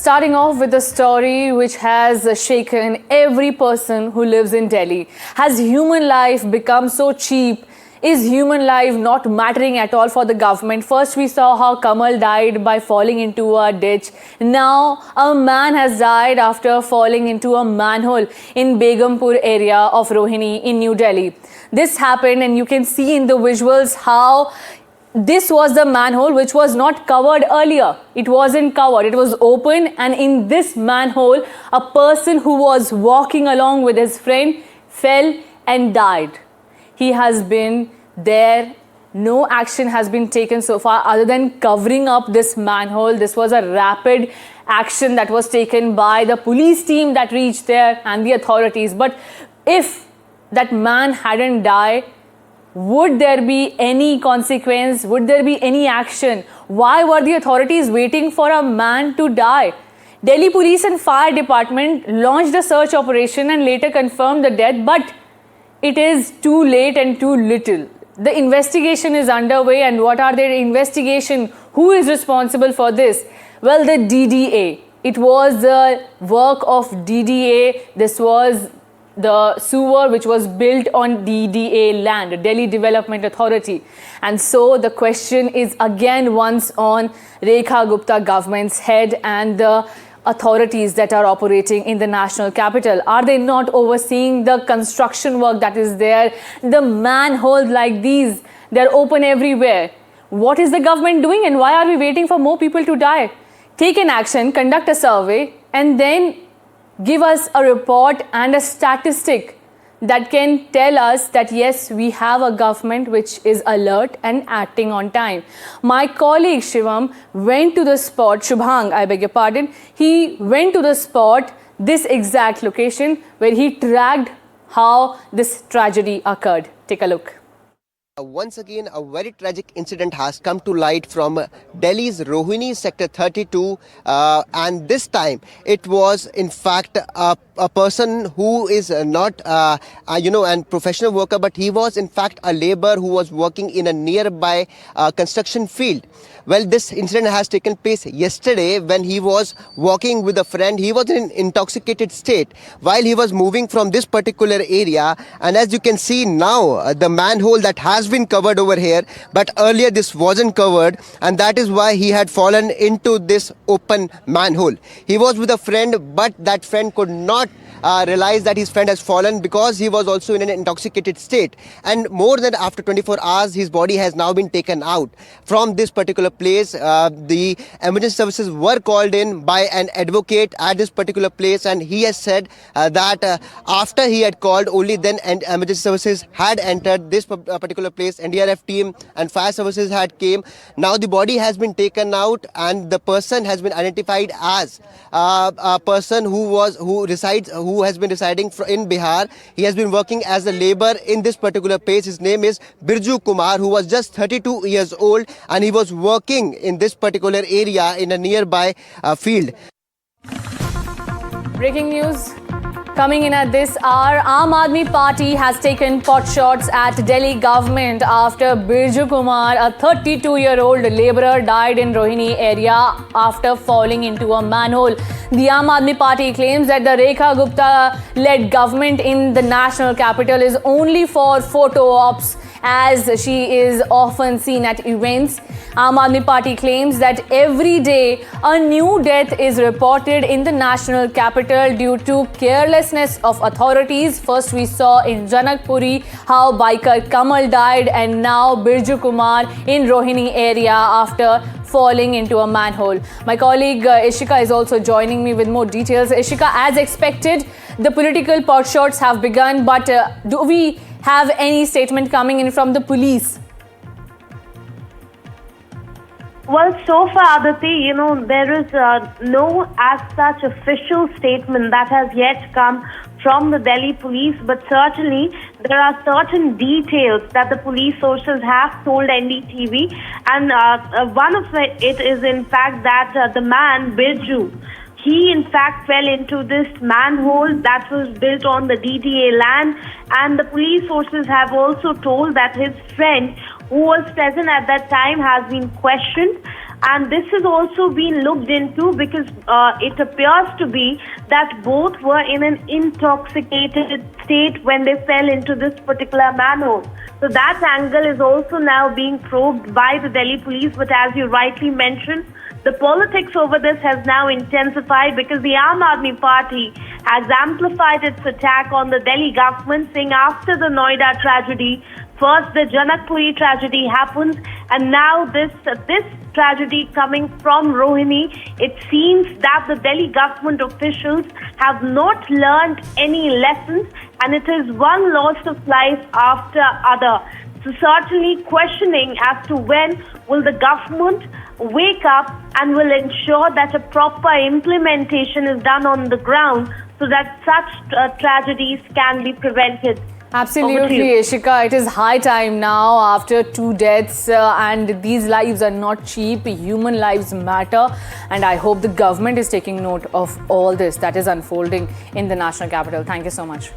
Starting off with a story which has shaken every person who lives in Delhi. Has human life become so cheap? Is human life not mattering at all for the government? First we saw how Kamal died by falling into a ditch. Now a man has died after falling into a manhole in Begumpur area of Rohini in New Delhi. This happened and you can see in the visuals how this was the manhole which was not covered earlier. It wasn't covered, it was open, and in this manhole a person who was walking along with his friend fell and died. He has been there. No action has been taken so far other than covering up this manhole. This was a rapid action that was taken by the police team that reached there and the authorities. But if that man hadn't died, would there be any consequence? Would there be any action? Why were the authorities waiting for a man to die? Delhi Police and Fire Department launched a search operation and later confirmed the death, but it is too late and too little. The investigation is underway, and what are their investigation? Who is responsible for this? Well, the DDA. It was the work of DDA. This was the sewer which was built on DDA land, Delhi Development Authority. And so the question is again once on Rekha Gupta government's head and the authorities that are operating in the national capital. Are they not overseeing the construction work that is there? The manholes like these, they're open everywhere. What is the government doing, and why are we waiting for more people to die? Take an action, conduct a survey, and then give us a report and a statistic that can tell us that yes, we have a government which is alert and acting on time. My colleague Shivam went to the spot, Shubhang, I beg your pardon, he went to the spot, this exact location where he tracked how this tragedy occurred. Take a look. Once again, a very tragic incident has come to light from Delhi's Rohini Sector 32, and this time it was in fact a person who is not a professional worker, but he was in fact a laborer who was working in a nearby construction field. Well, this incident has taken place yesterday when he was walking with a friend. He was in an intoxicated state while he was moving from this particular area, and as you can see now, the manhole that has been covered over here, but earlier this wasn't covered, and that is why he had fallen into this open manhole. He was with a friend, but that friend could not realize that his friend has fallen because he was also in an intoxicated state, and more than after 24 hours his body has now been taken out from this particular place. The emergency services were called in by an advocate at this particular place, and he has said that after he had called, only then emergency services had entered this particular place. NDRF team and fire services had came. Now the body has been taken out, and the person has been identified as a person who has been residing in Bihar. He has been working as a laborer in this particular place. His name is Birju Kumar, who was just 32 years old, and he was working in this particular area in a nearby field. Breaking news coming in at this hour. Aam Aadmi Party has taken pot shots at Delhi government after Birju Kumar, a 32-year-old labourer, died in Rohini area after falling into a manhole. The Aam Aadmi Party claims that the Rekha Gupta-led government in the national capital is only for photo ops, as she is often seen at events. Aam Aadmi Party claims that every day a new death is reported in the national capital due to carelessness of authorities. First we saw in Janakpuri how biker Kamal died, and now Birju Kumar in Rohini area after falling into a manhole. My colleague Ishika is also joining me with more details. Ishika, as expected, the political potshots have begun, but do we have any statement coming in from the police? Well, so far, Aditi, there is no as such official statement that has yet come from the Delhi police, but certainly there are certain details that the police sources have told NDTV, and one of it is in fact that the man, Birju, he in fact fell into this manhole that was built on the DDA land, and the police sources have also told that his friend, who was present at that time, has been questioned. And this has also been looked into because it appears to be that both were in an intoxicated state when they fell into this particular manhole. So that angle is also now being probed by the Delhi police. But as you rightly mentioned, the politics over this has now intensified because the Aam Aadmi Party has amplified its attack on the Delhi government, saying after the Noida tragedy, first the Janakpuri tragedy happens, and now this tragedy coming from Rohini. It seems that the Delhi government officials have not learned any lessons, and it is one loss of life after other. So certainly questioning as to when will the government wake up and will ensure that a proper implementation is done on the ground so that such tragedies can be prevented. Absolutely, Ishika. It is high time now after 2 deaths and these lives are not cheap. Human lives matter, and I hope the government is taking note of all this that is unfolding in the national capital. Thank you so much.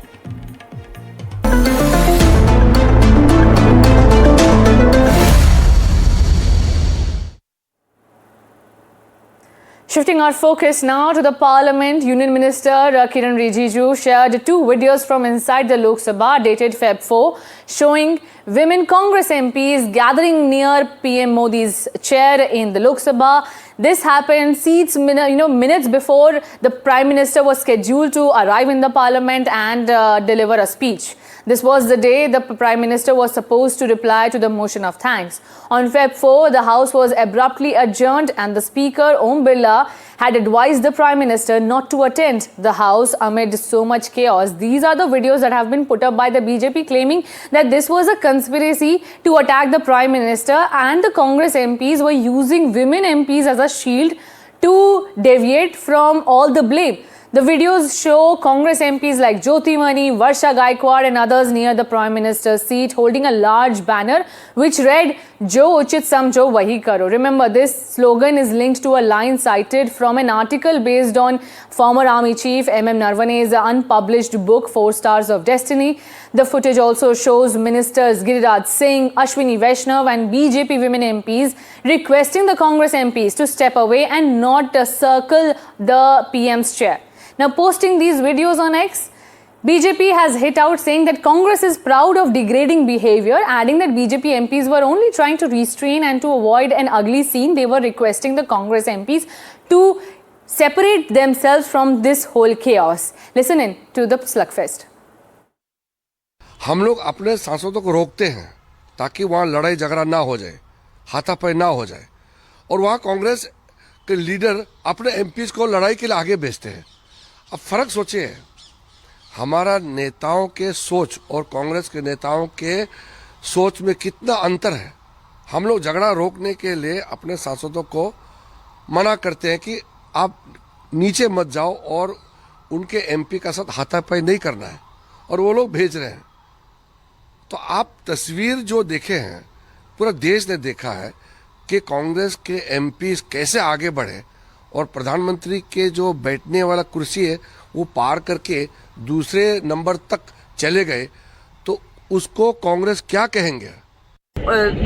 Shifting our focus now to the Parliament, Union Minister Kiran Rijiju shared 2 videos from inside the Lok Sabha dated Feb 4 showing women Congress MPs gathering near PM Modi's chair in the Lok Sabha. This happened minutes before the Prime Minister was scheduled to arrive in the Parliament and deliver a speech. This was the day the Prime Minister was supposed to reply to the motion of thanks. On Feb 4, the House was abruptly adjourned and the Speaker, Om Birla, had advised the Prime Minister not to attend the House amid so much chaos. These are the videos that have been put up by the BJP claiming that this was a conspiracy to attack the Prime Minister, and the Congress MPs were using women MPs as a shield to deviate from all the blame. The videos show Congress MPs like Jyoti Mani, Varsha Gaikwad and others near the Prime Minister's seat holding a large banner which read, "Jo Uchit Samjho Wahi Karo." Remember, this slogan is linked to a line cited from an article based on former Army Chief M.M. Narvane's unpublished book, 4 Stars of Destiny. The footage also shows Ministers Giriraj Singh, Ashwini Vaishnav and BJP women MPs requesting the Congress MPs to step away and not circle the PM's chair. Now, posting these videos on X, BJP has hit out saying that Congress is proud of degrading behavior, adding that BJP MPs were only trying to restrain and to avoid an ugly scene. They were requesting the Congress MPs to separate themselves from this whole chaos. Listen in to the slugfest. हम लोग अपने सांसदों को रोकते हैं ताकि वहाँ लड़ाई झगड़ा ना हो जाए, हाथापाई ना हो जाए, और वहाँ कांग्रेस के लीडर अपने एमपीज को लड़ाई के लिए आगे भेजते हैं। अब फर्क सोचिए, हमारा नेताओं के सोच और कांग्रेस के नेताओं के सोच में कितना अंतर है। हम लोग झगड़ा रोकने के लिए अपने सांसदों को मना करते हैं कि आप नीचे मत जाओ और उनके एमपी का साथ हाथापाई नहीं करना है, और वो लोग भेज रहे हैं। तो आप तस्वीर जो देखे हैं, पूरा देश ने देखा है कि कांग्रेस के एमपी कैसे आगे बढ़े और प्रधानमंत्री के जो बैठने वाला कुर्सी है वो पार करके दूसरे नंबर तक चले गए, तो उसको कांग्रेस क्या कहेंगे?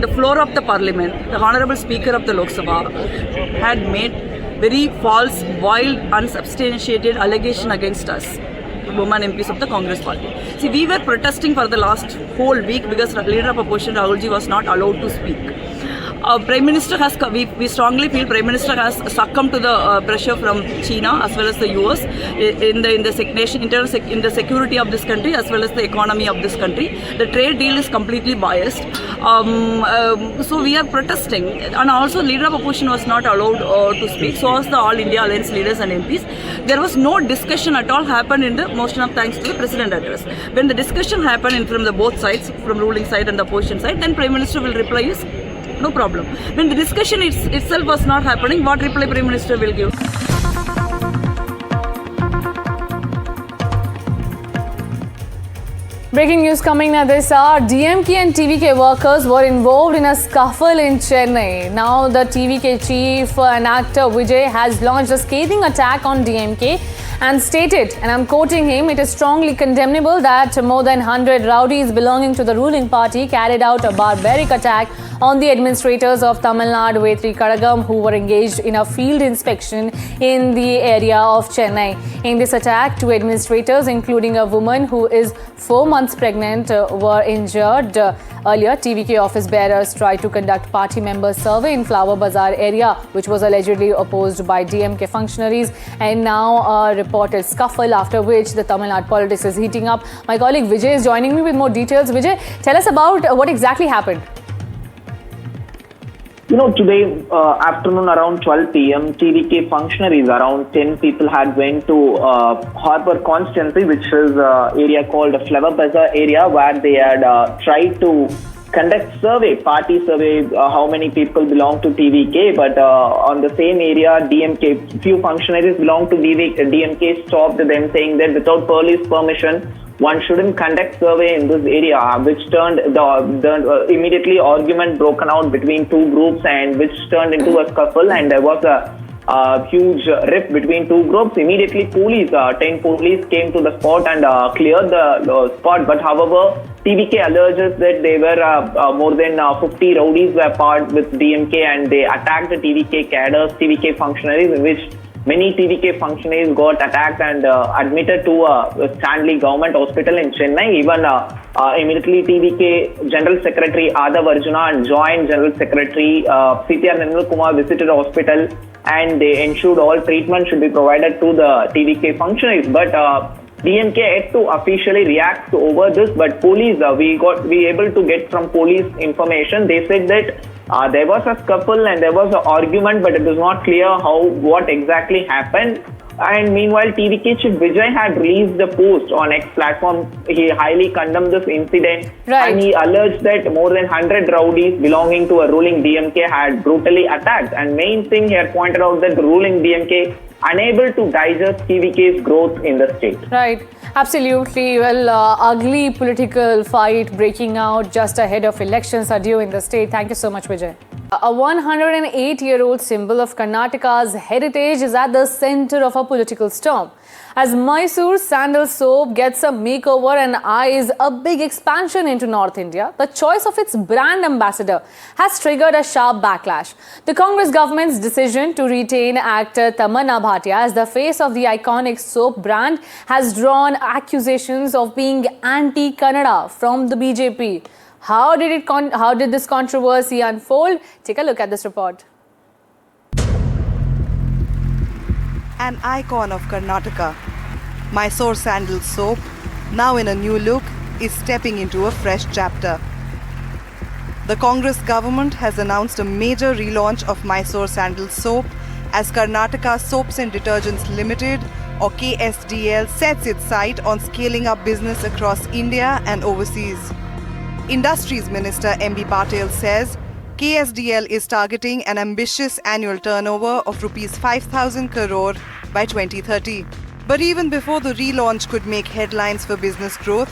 The floor of the parliament, the honorable speaker of the Lok Sabha had made very false, wild, unsubstantiated allegation against us, women MPs of the Congress party. See, we were protesting for the last whole week because the leader of opposition Rahul ji was not allowed to speak. Prime Minister has, we strongly feel Prime Minister has succumbed to the pressure from China as well as the US in the security of this country as well as the economy of this country. The trade deal is completely biased. So we are protesting, and also leader of opposition was not allowed to speak. So was the All India Alliance leaders and MPs. There was no discussion at all happened in the motion of thanks to the President address. When the discussion happened from the both sides, from ruling side and the opposition side, then Prime Minister will reply is no problem. When the discussion itself was not happening, what reply Prime Minister will give? Breaking news coming at this hour. DMK and TVK workers were involved in a scuffle in Chennai. Now the TVK chief and actor Vijay has launched a scathing attack on DMK and stated, and I'm quoting him, "It is strongly condemnable that more than 100 rowdies belonging to the ruling party carried out a barbaric attack on the administrators of Tamil Nadu Vetri Kadagam who were engaged in a field inspection in the area of Chennai. In this attack, 2 administrators, including a woman who is 4 months pregnant, were injured. Earlier, TVK office bearers tried to conduct party members' survey in Flower Bazaar area, which was allegedly opposed by DMK functionaries, and now a reported scuffle, after which the Tamil Nadu politics is heating up. My colleague Vijay is joining me with more details. Vijay, tell us about what exactly happened. Today afternoon around 12 p.m., TVK functionaries, around 10 people had went to Harbour Constituency, which is area called Flower Bazaar area, where they had tried to conduct party survey, how many people belong to TVK, but on the same area, DMK, few functionaries belong to DMK stopped them, saying that without police permission, one shouldn't conduct survey in this area, which turned immediately argument broken out between 2 groups, and which turned into a scuffle, and there was a huge rift between 2 groups. Immediately, 10 police came to the spot and cleared the spot. But however, TVK alleges that there were more than 50 rowdies were part with DMK, and they attacked the TVK cadres, TVK functionaries, in which many TVK functionaries got attacked and admitted to Stanley Government Hospital in Chennai. Even immediately TVK General Secretary Adav Arjuna and Joint General Secretary Birju Kumar visited the hospital, and they ensured all treatment should be provided to the TVK functionaries. But DMK had to officially react over this, but police, we able to get from police information. They said that there was a scuffle and there was an argument, but it is not clear what exactly happened. And meanwhile, TVK chief Vijay had released a post on X platform. He highly condemned this incident, and he alleged that more than 100 rowdies belonging to a ruling DMK had brutally attacked. And main thing, he had pointed out that the ruling DMK unable to digest TVK's growth in the state. Right. Absolutely. Well, ugly political fight breaking out just ahead of elections are due in the state. Thank you so much, Vijay. A 108-year-old symbol of Karnataka's heritage is at the center of a political storm. As Mysore sandal soap gets a makeover and eyes a big expansion into North India, the choice of its brand ambassador has triggered a sharp backlash. The Congress government's decision to retain actor Tamannaah Bhatia as the face of the iconic soap brand has drawn accusations of being anti-Kannada from the BJP. How did this controversy unfold? Take a look at this report. An icon of Karnataka, Mysore sandal soap, now in a new look, is stepping into a fresh chapter. The Congress government has announced a major relaunch of Mysore sandal soap as Karnataka Soaps and Detergents Limited, or KSDL, sets its sight on scaling up business across India and overseas. Industries Minister MB Patel says KSDL is targeting an ambitious annual turnover of Rs 5,000 crore by 2030. But even before the relaunch could make headlines for business growth,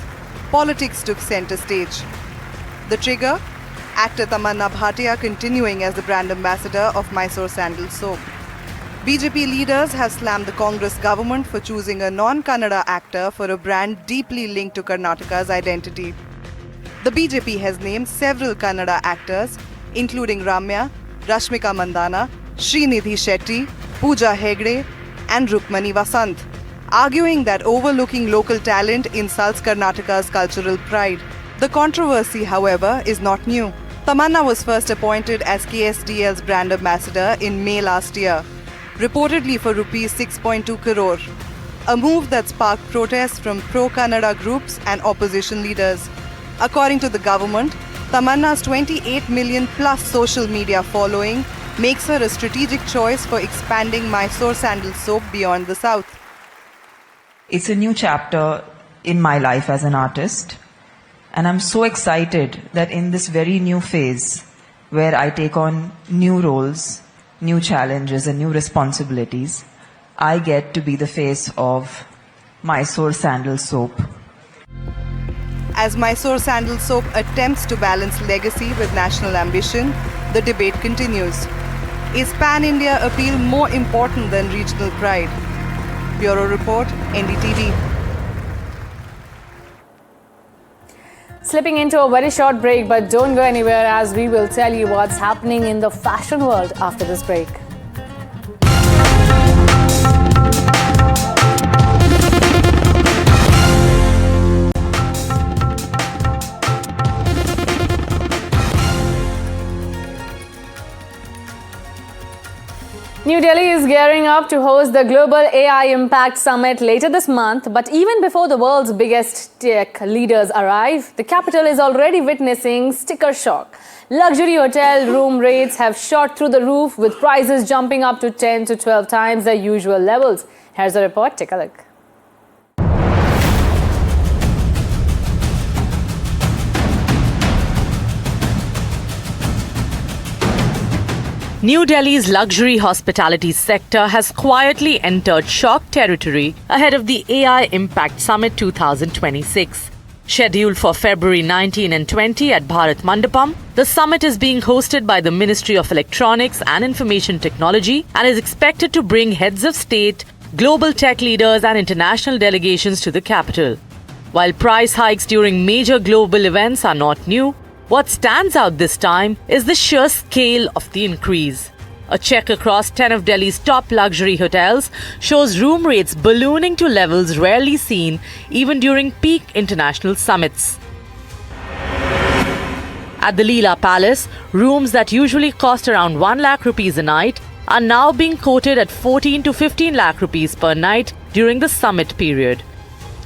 politics took center stage. The trigger? Actor Tamannaah Bhatia continuing as the brand ambassador of Mysore sandal soap. BJP leaders have slammed the Congress government for choosing a non-Kannada actor for a brand deeply linked to Karnataka's identity. The BJP has named several Kannada actors, including Ramya, Rashmika Mandana, Srinidhi Shetty, Pooja Hegde, and Rukmani Vasant, arguing that overlooking local talent insults Karnataka's cultural pride. The controversy, however, is not new. Tamannaah was first appointed as KSDL's brand ambassador in May last year, reportedly for Rs 6.2 crore, a move that sparked protests from pro-Kannada groups and opposition leaders. According to the government, Tamannaah's 28 million plus social media following makes her a strategic choice for expanding Mysore sandal soap beyond the south. It's a new chapter in my life as an artist, and I'm so excited that in this very new phase where I take on new roles, new challenges and new responsibilities, I get to be the face of Mysore sandal soap. As Mysore sandal soap attempts to balance legacy with national ambition, the debate continues. Is pan-India appeal more important than regional pride? Bureau Report, NDTV. Slipping into a very short break, but don't go anywhere as we will tell you what's happening in the fashion world after this break. New Delhi is gearing up to host the Global AI Impact Summit later this month. But even before the world's biggest tech leaders arrive, the capital is already witnessing sticker shock. Luxury hotel room rates have shot through the roof, with prices jumping up to 10 to 12 times their usual levels. Here's a report. Take a look. New Delhi's luxury hospitality sector has quietly entered shock territory ahead of the AI Impact Summit 2026. Scheduled for February 19 and 20 at Bharat Mandapam, the summit is being hosted by the Ministry of Electronics and Information Technology and is expected to bring heads of state, global tech leaders and international delegations to the capital. While price hikes during major global events are not new, what stands out this time is the sheer scale of the increase. A check across 10 of Delhi's top luxury hotels shows room rates ballooning to levels rarely seen even during peak international summits. At the Leela Palace, rooms that usually cost around 1 lakh rupees a night are now being quoted at 14 to 15 lakh rupees per night during the summit period.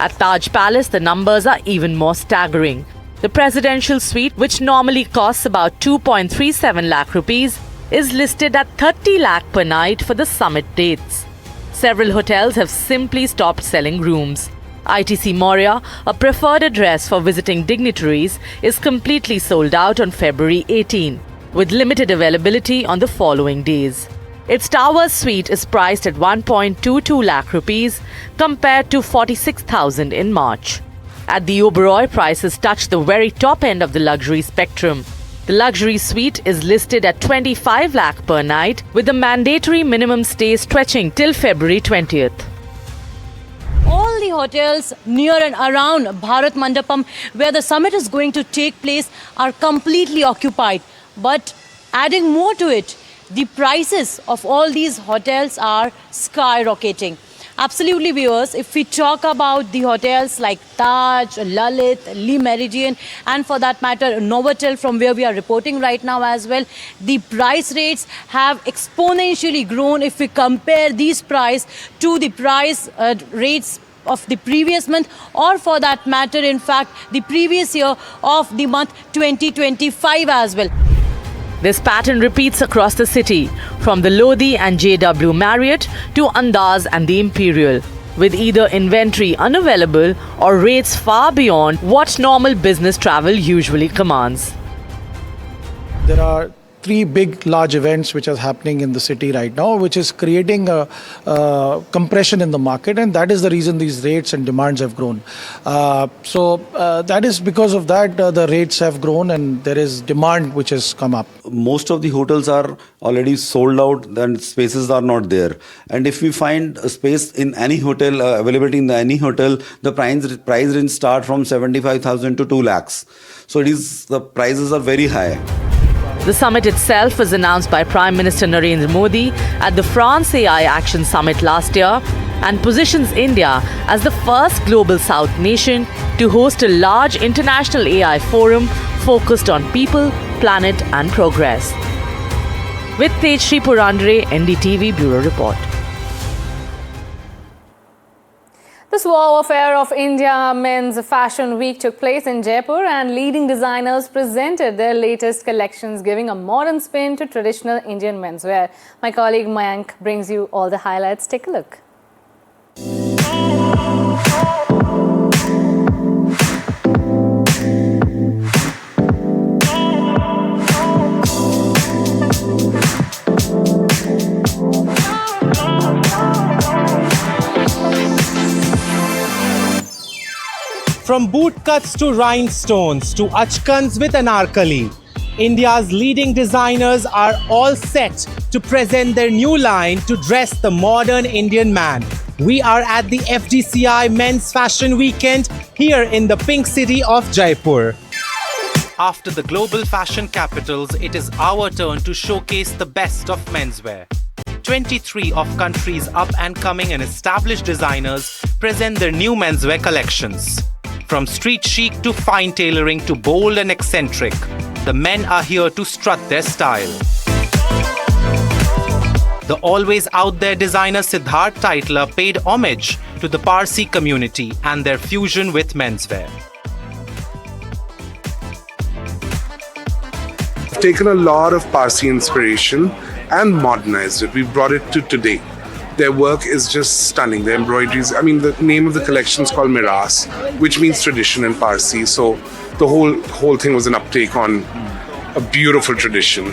At Taj Palace, the numbers are even more staggering. The presidential suite, which normally costs about 2.37 lakh rupees, is listed at 30 lakh per night for the summit dates. Several hotels have simply stopped selling rooms. ITC Maurya, a preferred address for visiting dignitaries, is completely sold out on February 18, with limited availability on the following days. Its Towers suite is priced at 1.22 lakh rupees compared to 46,000 in March. At the Oberoi, prices touch the very top end of the luxury spectrum. The luxury suite is listed at 25 lakh per night, with the mandatory minimum stay stretching till February 20th. All the hotels near and around Bharat Mandapam, where the summit is going to take place, are completely occupied. But adding more to it, the prices of all these hotels are skyrocketing. Absolutely, viewers, if we talk about the hotels like Taj, Lalit, Le Méridien, and for that matter, Novotel, from where we are reporting right now as well, the price rates have exponentially grown if we compare these price to the price rates of the previous month, or for that matter, in fact, the previous year of the month 2025 as well. This pattern repeats across the city, from the Lodi and JW Marriott to Andaz and the Imperial, with either inventory unavailable or rates far beyond what normal business travel usually commands. There are three big, large events which are happening in the city right now, which is creating a compression in the market, and that is the reason these rates and demands have grown. That is because of that the rates have grown and there is demand which has come up. Most of the hotels are already sold out, then spaces are not there. And if we find a space in any hotel, availability in any hotel, the price range start from 75,000 to 2 lakhs. So the prices are very high. The summit itself was announced by Prime Minister Narendra Modi at the France AI Action Summit last year and positions India as the first global South nation to host a large international AI forum focused on people, planet and progress. With Tejshri Purandre, NDTV Bureau Report. The Suave Affair of India Men's Fashion Week took place in Jaipur, and leading designers presented their latest collections, giving a modern spin to traditional Indian menswear. My colleague Mayank brings you all the highlights. Take a look. From boot cuts to rhinestones to achkans with anarkali, India's leading designers are all set to present their new line to dress the modern Indian man. We are at the FDCI Men's Fashion Weekend here in the pink city of Jaipur. After the global fashion capitals, it is our turn to showcase the best of menswear. 23 of countries' up-and-coming and established designers present their new menswear collections. From street chic to fine tailoring to bold and eccentric, the men are here to strut their style. The always out there designer Siddharth Taitla paid homage to the Parsi community and their fusion with menswear. We've taken a lot of Parsi inspiration and modernized it. We've brought it to today. Their work is just stunning. The embroideries, I mean, the name of the collection is called Miras, which means tradition in Parsi. So the whole thing was an uptake on a beautiful tradition.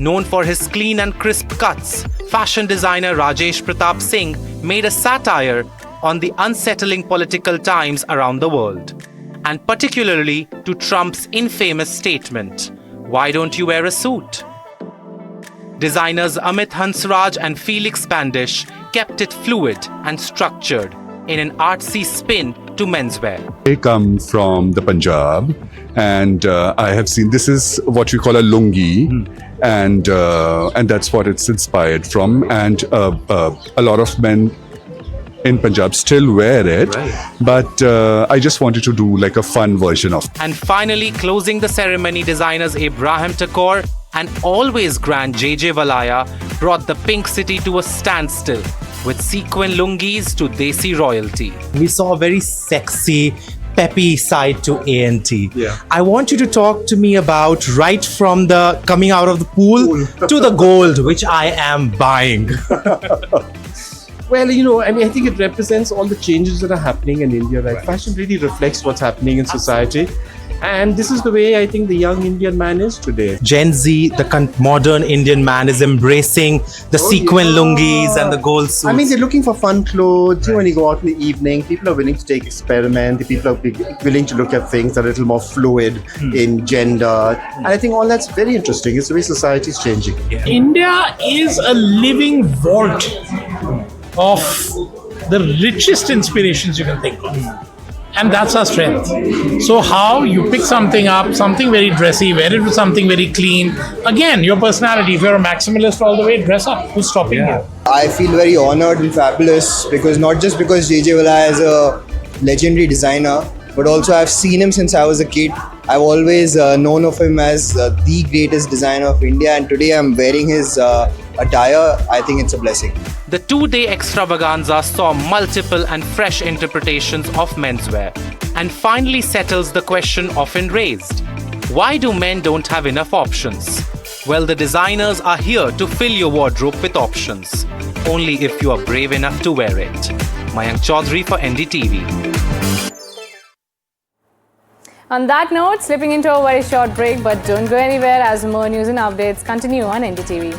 Known for his clean and crisp cuts, fashion designer Rajesh Pratap Singh made a satire on the unsettling political times around the world, and particularly to Trump's infamous statement, "Why don't you wear a suit?" Designers Amit Hansraj and Felix Bandish kept it fluid and structured in an artsy spin to menswear. I come from the Punjab, and I have seen this is what we call a lungi, and that's what it's inspired from. And a lot of men in Punjab still wear it, but I just wanted to do like a fun version of it. And finally, closing the ceremony, designers Abraham Tagore and always grand JJ Valaya brought the pink city to a standstill with sequin lungis to Desi royalty. We saw a very sexy, peppy side to A&T. Yeah. I want you to talk to me about right from the coming out of the pool to the gold, which I am buying. Well, you know, I mean, I think it represents all the changes that are happening in India, right? Fashion really reflects what's happening in society. And this is the way I think the young Indian man is today. Gen Z, the modern Indian man, is embracing the sequin lungis and the gold suits. I mean, they're looking for fun clothes. When you go out in the evening, people are willing to take experiment. People are willing to look at things that are a little more fluid in gender. And I think all that's very interesting. It's the way society is changing. Yeah. India is a living vault of the richest inspirations you can think of. And that's our strength. So how you pick something up, something very dressy, wear it with something very clean. Again, your personality. If you're a maximalist all the way, dress up. Who's stopping you? I feel very honored and fabulous because not just because JJ Valaya is a legendary designer, but also I've seen him since I was a kid. I've always known of him as the greatest designer of India, and today I'm wearing his attire. I think it's a blessing. The two-day extravaganza saw multiple and fresh interpretations of menswear and finally settles the question often raised. Why do men don't have enough options? Well, the designers are here to fill your wardrobe with options, only if you are brave enough to wear it. Mayank Chaudhary for NDTV. On that note, slipping into a very short break, but don't go anywhere as more news and updates continue on NDTV.